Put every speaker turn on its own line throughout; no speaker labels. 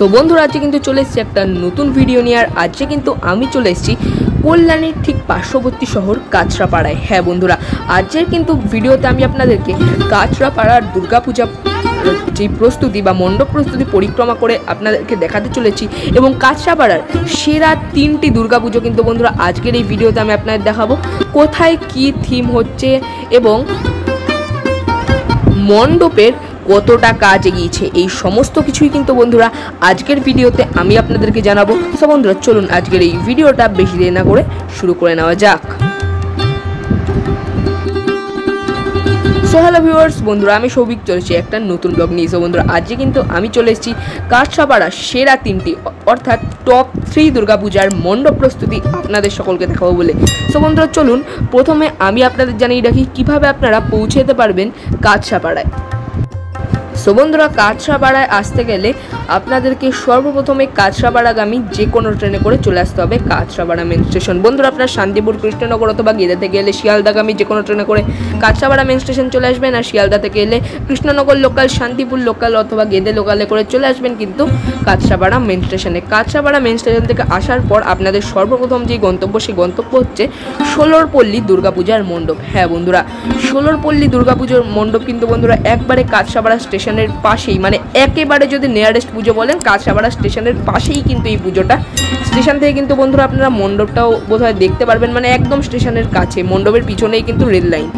So বন্ধুরা আজকে কিন্তু চলে এসেছি একটা নতুন ভিডিও নিয়ে। আর আজকে কিন্তু আমি চলে এসেছি কল্যাণীর ঠিক পার্শ্ববর্তী শহর কাঁচরাপাড়ায়। হ্যাঁ বন্ধুরা, আজকের কিন্তু ভিডিওতে আমি আপনাদেরকে কাঁচরাপাড়ার দুর্গাপূজা যে প্রস্তুতি বা মণ্ডপ প্রস্তুতি পরিক্রমা করে আপনাদেরকে দেখাতে চলেছি, এবং কাঁচরাপাড়ার সেরা 3টি দুর্গাপুজো কিন্তু বন্ধুরা আজকের এই ভিডিওতে আমি আপনাদের দেখাবো। কোথায় কি থিম হচ্ছে এবং মণ্ডপের কতটা কাজ এগিয়েছে, এই সমস্ত কিছুই কিন্তু বন্ধুরা আজকের ভিডিওতে আমি আপনাদেরকে জানাবো। সো বন্ধুরা চলুন আজকের এই ভিডিওটা বেশি দেরি না করে শুরু করে নেওয়া যাক। সো হ্যালো ভিউয়ার্স, বন্ধুরা আমি সৌভিক চলেছি একটা নতুন ব্লগ নিয়ে। সো বন্ধুরা আজকে কিন্তু আমি চলে এসেছি কাঁচরাপাড়ার সেরা 3টি অর্থাৎ টপ 3 দুর্গাপূজার মণ্ডপ প্রস্তুতি আপনাদের সকলকে দেখাবো বলে। সো বন্ধুরা চলুন প্রথমে আমি আপনাদের জানিয়ে রাখি কিভাবে আপনারা পৌঁছে যেতে পারবেন কাঁচরাপাড়ায়। সো বন্ধুরা কাঁচরাপাড়ায় আসতে গেলে আপনাদেরকে সর্বপ্রথমে কাঁচরাপাড়াগামী যে কোনো ট্রেনে করে চলে আসতে হবে কাঁচরাপাড়া মেন স্টেশন। বন্ধুরা আপনার শান্তিপুর কৃষ্ণনগর অথবা গেদে থেকে এলে শিয়ালদাগামী যে কোনো ট্রেনে করে কাঁচরাপাড়া মেন স্টেশন চলে আসবেন, আর শিয়ালদা থেকে এলে কৃষ্ণনগর লোকাল, শান্তিপুর লোকাল অথবা গেদে লোকালে করে চলে আসবেন কিন্তু কাঁচরাপাড়া মেন স্টেশনে। কাঁচরাপাড়া মেন স্টেশন থেকে আসার পর আপনাদের সর্বপ্রথম যে গন্তব্য, সেই গন্তব্য হচ্ছে ষোলরপল্লী দুর্গাপূজার মণ্ডপ। হ্যাঁ বন্ধুরা, ষোলরপল্লী দুর্গাপুজোর মণ্ডপ কিন্তু বন্ধুরা একবারে কাঁচরাপাড়া স্টেশনের পাশেই, মানে একেবারে যদি নিয়ারেস্ট পুজো বলেন কাঁচরাপাড়া স্টেশনের পাশেই কিন্তু এই পুজোটা। স্টেশন থেকে কিন্তু বন্ধুরা আপনারা মণ্ডপটাও বোধহয় দেখতে পারবেন, মানে একদম স্টেশনের কাছে, মণ্ডপের পিছনেই কিন্তু রেল লাইন।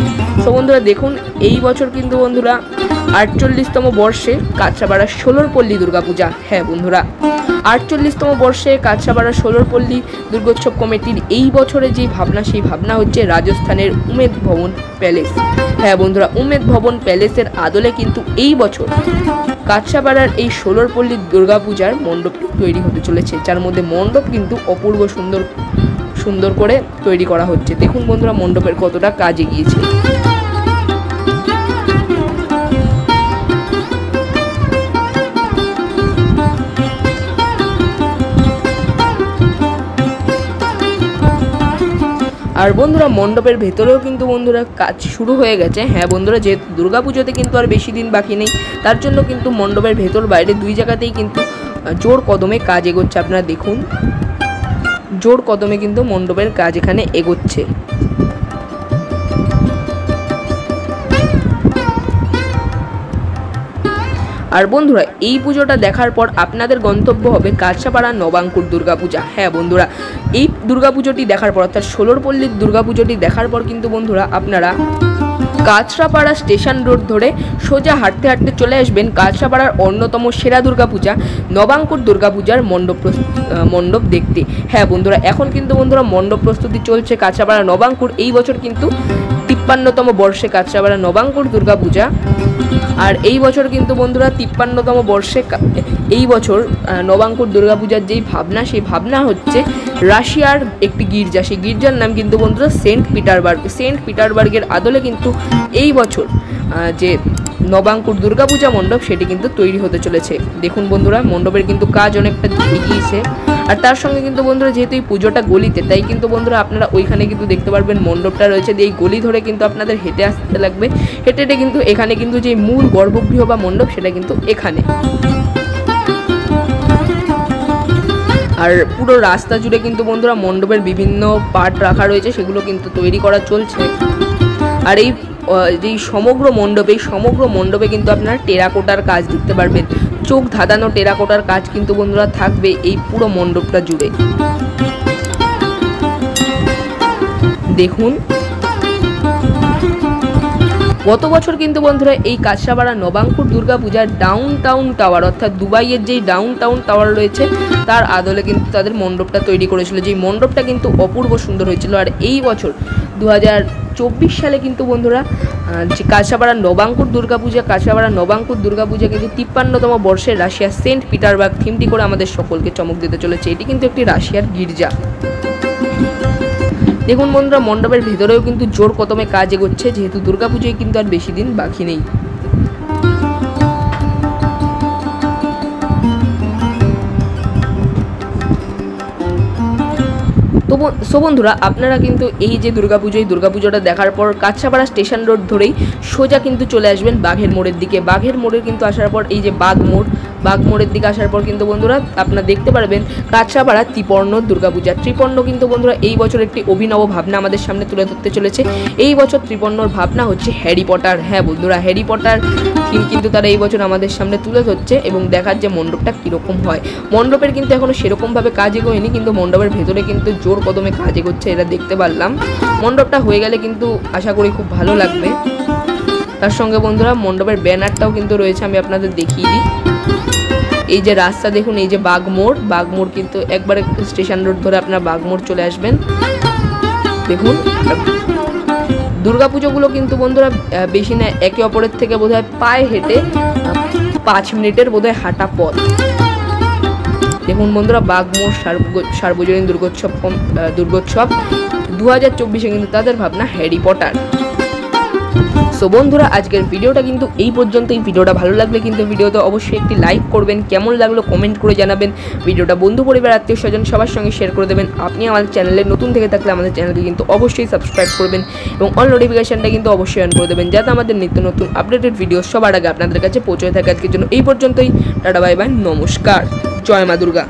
তো বন্ধুরা দেখুন এই বছর কিন্তু বন্ধুরা 48তম বর্ষে কাঁচরাপাড়া ষোলরপল্লী দুর্গাপূজা। হ্যাঁ বন্ধুরা 48তম বর্ষে কাঁচরাপাড়া ষোলরপল্লী দুর্গোৎসব কমিটির এই বছরে যে ভাবনা, সেই ভাবনা হচ্ছে রাজস্থানের উমেদ ভবন প্যালেস। হ্যাঁ বন্ধুরা, উমেদ ভবন প্যালেসের আদলে কিন্তু এই বছর কাঁচরাপাড়ার এই ষোলরপল্লী দুর্গাপূজার মণ্ডপটি তৈরি হতে চলেছে, যার মধ্যে মণ্ডপ কিন্তু অপূর্ব সুন্দর করে তৈরি করা হচ্ছে। দেখুন বন্ধুরা মণ্ডপের কতটা কাজ এগিয়েছে। আর বন্ধুরা মণ্ডপের ভেতরেও কিন্তু বন্ধুরা কাজ শুরু হয়ে গেছে। হ্যাঁ বন্ধুরা, যেহেতু দুর্গাপুজোতে কিন্তু আর বেশি দিন বাকি নেই, তার জন্য কিন্তু মণ্ডপের ভেতর বাইরে দুই জায়গাতেই কিন্তু জোর কদমে কাজ এগোচ্ছে। আপনারা দেখুন জোর কদমে কিন্তু মণ্ডপের কাজ এখানে এগোচ্ছে। আর বন্ধুরা এই পুজোটা দেখার পর আপনাদের গন্তব্য হবে কাঁচরাপাড়া নবাঙ্কুর দুর্গাপূজা। হ্যাঁ বন্ধুরা, এই দুর্গাপুজোটি দেখার পর অর্থাৎ ষোলরপল্লীর দুর্গাপুজোটি দেখার পর কিন্তু বন্ধুরা আপনারা কাঁচরাপাড়া স্টেশন রোড ধরে সোজা হাঁটতে হাঁটতে চলে আসবেন কাঁচরাপাড়ার অন্যতম সেরা দুর্গাপূজা নবাঙ্কুর দুর্গাপূজার মণ্ডপ দেখতে। হ্যাঁ বন্ধুরা, এখন কিন্তু বন্ধুরা মণ্ডপ প্রস্তুতি চলছে কাঁচরাপাড়া নবাঙ্কুর। এই বছর কিন্তু 53তম বর্ষে কাঁচরাপাড়া নবাঙ্কুর দুর্গাপূজা। আর এই বছর কিন্তু বন্ধুরা 53তম বর্ষে এই বছর নবাঙ্কুর দুর্গাপূজার যেই ভাবনা, সেই ভাবনা হচ্ছে রাশিয়ার একটি গির্জা, সেই গির্জার নাম কিন্তু বন্ধুরা সেন্ট পিটারবার্গের আদলে কিন্তু এই বছর যে নবাঙ্কুর দুর্গাপূজা মণ্ডপ সেটি কিন্তু তৈরি হতে চলেছে। দেখুন বন্ধুরা মণ্ডপের কিন্তু কাজ অনেকটা এগিয়েছে। আর তার সঙ্গে কিন্তু বন্ধুরা যেহেতু এই পুজোটা গলিতে, তাই কিন্তু বন্ধুরা আপনারা ওইখানে কিন্তু দেখতে পারবেন মণ্ডপটা রয়েছে, এই গলি ধরে কিন্তু আপনাদের হেঁটে আসতে লাগবে। হেঁটে কিন্তু এখানে কিন্তু যে মূল গর্ভগৃহ বা মণ্ডপ সেটা কিন্তু এখানে। আর পুরো রাস্তা জুড়ে কিন্তু বন্ধুরা মণ্ডপের বিভিন্ন পার্ট রাখা রয়েছে, সেগুলো কিন্তু তৈরি করা চলছে। আর এই সমগ্র মণ্ডপে কিন্তু আপনারা টেরাকোটার কাজ দেখতে পারবেন, চোখ ধাঁধানো টেরাকোটার কাজ কিন্তু বন্ধুরা থাকবে এই পুরো মণ্ডপটা জুড়ে। দেখুন গত বছর কিন্তু বন্ধুরা এই কাঁচরাপাড়া নবাঙ্কুর দুর্গাপূজার ডাউনটাউন টাওয়ার অর্থাৎ দুবাইয়ের যেই ডাউনটাউন টাওয়ার রয়েছে তার আদলে কিন্তু তাদের মণ্ডপটা তৈরি করেছিল, যেই মণ্ডপটা কিন্তু অপূর্ব সুন্দর হয়েছিল। আর এই বছর 2024 সালে কিন্তু বন্ধুরা যে কাঁচরাপাড়া নবাঙ্কুর দুর্গাপূজা কিন্তু 53তম বর্ষে রাশিয়ার সেন্ট পিটারবার্গ থিমটি করে আমাদের সকলকে চমক দিতে চলেছে। এটি কিন্তু একটি রাশিয়ার গির্জা। দেখুন বন্ধুরা মণ্ডপের ভেতরেও কিন্তু জোর কদমে কাজ এগোচ্ছে, যেহেতু দুর্গাপুজোয় কিন্তু আর বেশি দিন বাকি নেই। সো বন্ধুরা আপনারা কিন্তু এই যে দুর্গাপুজোটা দেখার পর কাঁচরাপাড়া স্টেশন রোড ধরেই সোজা কিন্তু চলে আসবেন বাঘের মোড়ের দিকে। বাঘের মোড়ে কিন্তু আসার পর এই যে বাঘ বাগমোড়ের দিকে আসার পর কিন্তু বন্ধুরা আপনারা দেখতে পারবেন কাঁচরাপাড়া ত্রিপর্ণ দুর্গাপূজা। ত্রিপর্ণ কিন্তু বন্ধুরা এই বছর একটি অভিনব ভাবনা আমাদের সামনে তুলে ধরতে চলেছে। এই বছর ত্রিপর্ণর ভাবনা হচ্ছে হ্যারি পটার। হ্যাঁ বন্ধুরা, হ্যারি পটার থিম কিন্তু তারা এই বছর আমাদের সামনে তুলে ধরছে এবং দেখার যে মণ্ডপটা কীরকম হয়। মণ্ডপের কিন্তু এখনও সেরকমভাবে কাজ এগোয়নি, কিন্তু মণ্ডপের ভেতরে কিন্তু জোর কদমে কাজ এগোচ্ছে, এটা দেখতে পারলাম। মণ্ডপটা হয়ে গেলে কিন্তু আশা করি খুব ভালো লাগবে। তার সঙ্গে বন্ধুরা মণ্ডপের ব্যানারটাও কিন্তু রয়েছে, আমি আপনাদের দেখিয়ে দিই। এই যে রাস্তা দেখুন, এই যে বাগমোড়, বাগমোড় কিন্তু একবারে স্টেশন রোড ধরে আপনার বাগমোড় চলে আসবেন। দেখুন দুর্গাপুজোগুলো কিন্তু বন্ধুরা বেশি না, একে অপরের থেকে বোধহয় পায়ে হেঁটে 5 মিনিটের বোধহয় হাঁটা পথ। দেখুন বন্ধুরা বাগমোড় সার্বজনীন দুর্গোৎসব 2024 কিন্তু তাদের ভাবনা হ্যারি পটার। সো বন্ধুরা আজকের ভিডিওটা কিন্তু এই পর্যন্তই। ভিডিওটা ভালো লাগলে কিন্তু ভিডিওতে অবশ্যই একটি লাইক করবেন, কেমন লাগলো কমেন্ট করে জানাবেন, ভিডিওটা বন্ধু পরিবার আত্মীয় স্বজন সবার সঙ্গে শেয়ার করে দেবেন। আপনি আমাদের চ্যানেলে নতুন থেকে থাকলে আমাদের চ্যানেলকে কিন্তু অবশ্যই সাবস্ক্রাইব করবেন এবং অল নোটিফিকেশনটা কিন্তু অবশ্যই অন করে দেবেন, যাতে আমাদের নিত্য নতুন আপডেটেড ভিডিও সবার আগে আপনাদের কাছে পৌঁছে থাকে। আজকের জন্য এই পর্যন্তই, টাটা বাই বাই, নমস্কার, জয় মা দুর্গা।